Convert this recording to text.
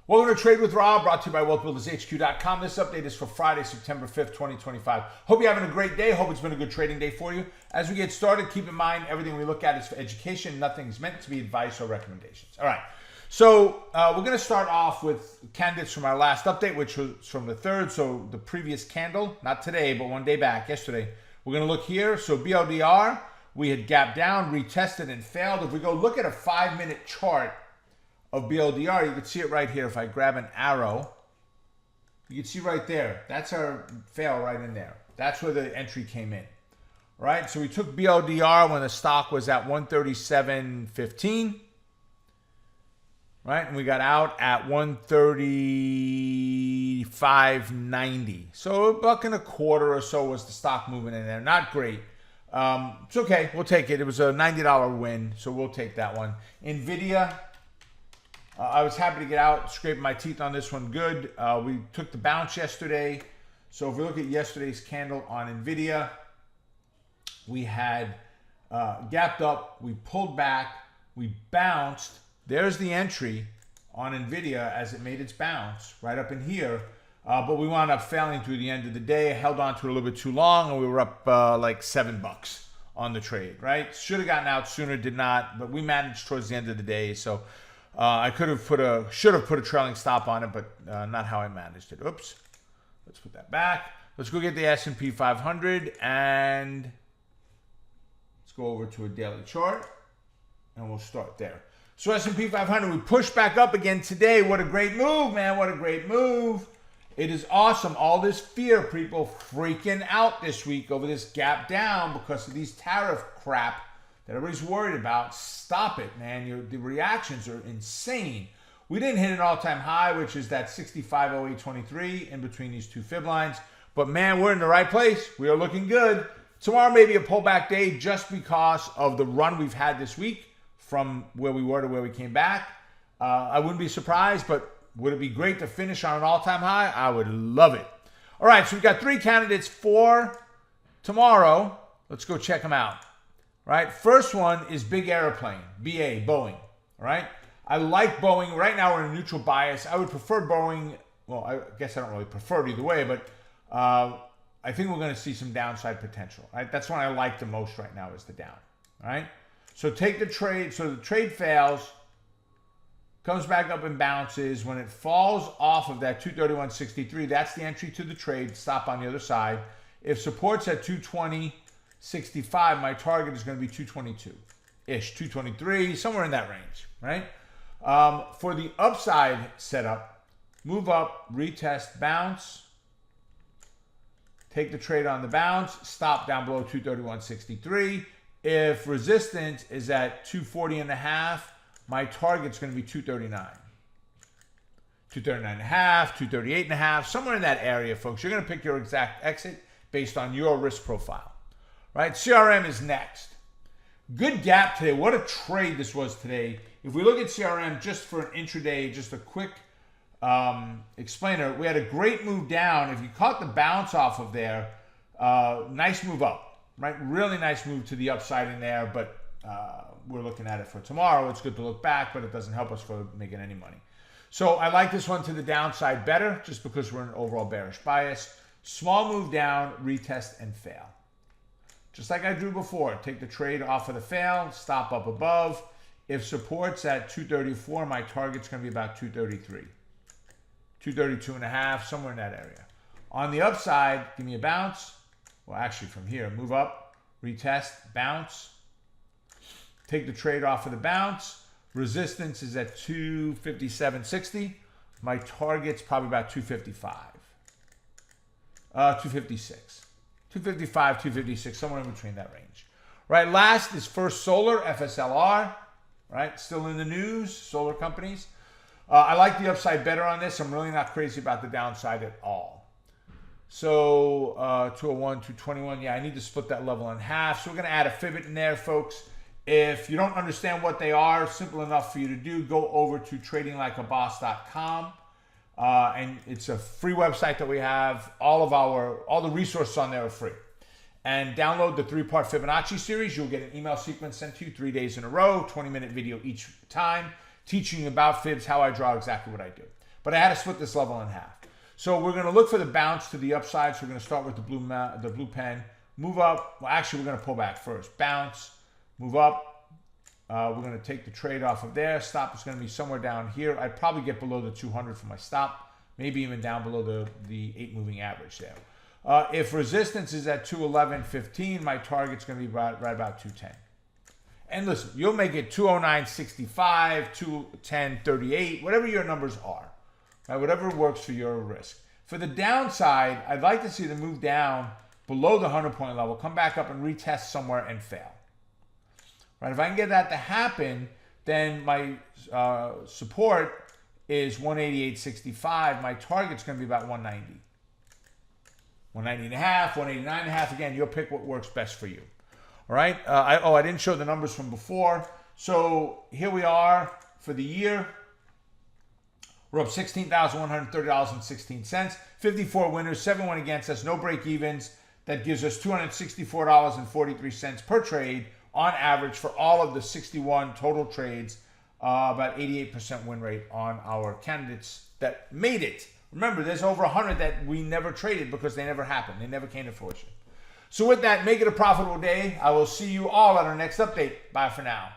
Welcome to Trade with Rob, brought to you by WealthBuildersHQ.com. This update is for Friday, September 5th, 2025. Hope you're having a great day. Hope it's been a good trading day for you. As we get started, keep in mind everything we look at is for education. Nothing is meant to be advice or recommendations. All right. So we're going to start off with candidates from our last update, which was from the 3rd. So the previous candle, not today, but one day back, yesterday. We're going to look here. So BLDR, we had gapped down, retested, and failed. If we go look at a 5-minute chart of BLDR, you can see it right here. If I grab an arrow, you can see right there. That's our fail right in there. That's where the entry came in. All right, so we took BLDR when the stock was at 137.15. Right, and we got out at 135.90. So $1.25 or so was the stock moving in there. Not great. It's okay. We'll take it. It was a $90 win, so we'll take that one. NVIDIA, I was happy to get out, scrape my teeth on this one good. We took the bounce yesterday. So if we look at yesterday's candle on NVIDIA, we had gapped up, we pulled back, we bounced. There's the entry on NVIDIA as it made its bounce right up in here. But we wound up failing through the end of the day. I held on to it a little bit too long, and we were up like $7 on the trade, right? Should have gotten out sooner, did not, but we managed towards the end of the day. So I should have put a trailing stop on it, but not how I managed it. Oops. Let's put that back. Let's go get the S&P 500, and let's go over to a daily chart, and we'll start there. So S&P 500, we pushed back up again today. What a great move, man. What a great move. It is awesome. All this fear, people freaking out this week over this gap down because of these tariff crap that everybody's worried about. Stop it, man. The reactions are insane. We didn't hit an all-time high, which is that 65.0823 in between these two fib lines. But, man, we're in the right place. We are looking good. Tomorrow may be a pullback day just because of the run we've had this week from where we were to where we came back. I wouldn't be surprised, but would it be great to finish on an all-time high? I would love it. All right, so we've got 3 candidates for tomorrow. Let's go check them out. All right, first one is Big Airplane, BA, Boeing. All right, I like Boeing. Right now we're in a neutral bias. I would prefer Boeing. Well, I guess I don't really prefer it either way, but I think we're going to see some downside potential. Right, that's one I like the most right now is the down. All right. So take the trade. So the trade fails, comes back up and bounces. When it falls off of that 231.63, that's the entry to the trade. Stop on the other side. If support's at 220.65, my target is going to be 222-ish, 223, somewhere in that range, right? For the upside setup, move up, retest, bounce. Take the trade on the bounce. Stop down below 231.63. If resistance is at 240.5, my target's going to be 239. 239.5, 238.5, somewhere in that area, folks. You're going to pick your exact exit based on your risk profile. Right? CRM is next. Good gap today. What a trade this was today. If we look at CRM just for an intraday, just a quick explainer, we had a great move down. If you caught the bounce off of there, nice move up. Right, really nice move to the upside in there, but we're looking at it for tomorrow. It's good to look back, but it doesn't help us for making any money. So I like this one to the downside better, just because we're in an overall bearish bias. Small move down, retest, and fail. Just like I drew before, take the trade off of the fail, stop up above. If support's at 234, my target's going to be about 233. 232.5, somewhere in that area. On the upside, give me a bounce. Well, actually from here, move up, retest, bounce. Take the trade off of the bounce. Resistance is at 257.60. My target's probably about 255. 256. 255, 256, somewhere in between that range. Right, last is First Solar, FSLR. Right, still in the news, solar companies. I like the upside better on this. I'm really not crazy about the downside at all. So 201, 221, yeah, I need to split that level in half. So we're going to add a fib in there, folks. If you don't understand what they are, simple enough for you to do, go over to tradinglikeaboss.com. And it's a free website that we have. All the resources on there are free. And download the 3-part Fibonacci series. You'll get an email sequence sent to you 3 days in a row, 20-minute video each time, teaching you about fibs, how I draw, exactly what I do. But but I had to split this level in half. So we're going to look for the bounce to the upside. So we're going to start with the blue pen, move up. Well, actually, we're going to pull back first. Bounce, move up. We're going to take the trade off of there. Stop is going to be somewhere down here. I'd probably get below the 200 for my stop, maybe even down below the 8 moving average there. If resistance is at 211.15, my target's going to be right about 210. And listen, you'll make it 209.65, 210.38, whatever your numbers are. Right, whatever works for your risk. For the downside, I'd like to see the move down below the 100-point level, come back up and retest somewhere and fail. Right, if I can get that to happen, then my support is 188.65. My target's going to be about 190. 190.5, 189.5. Again, you'll pick what works best for you. All right. I didn't show the numbers from before. So here we are for the year. We're up $16,130.16. 54 winners, 7 went against us, no break evens. That gives us $264.43 per trade on average for all of the 61 total trades. About 88% win rate on our candidates that made it. Remember, there's over 100 that we never traded because they never happened. They never came to fruition. So with that, make it a profitable day. I will see you all at our next update. Bye for now.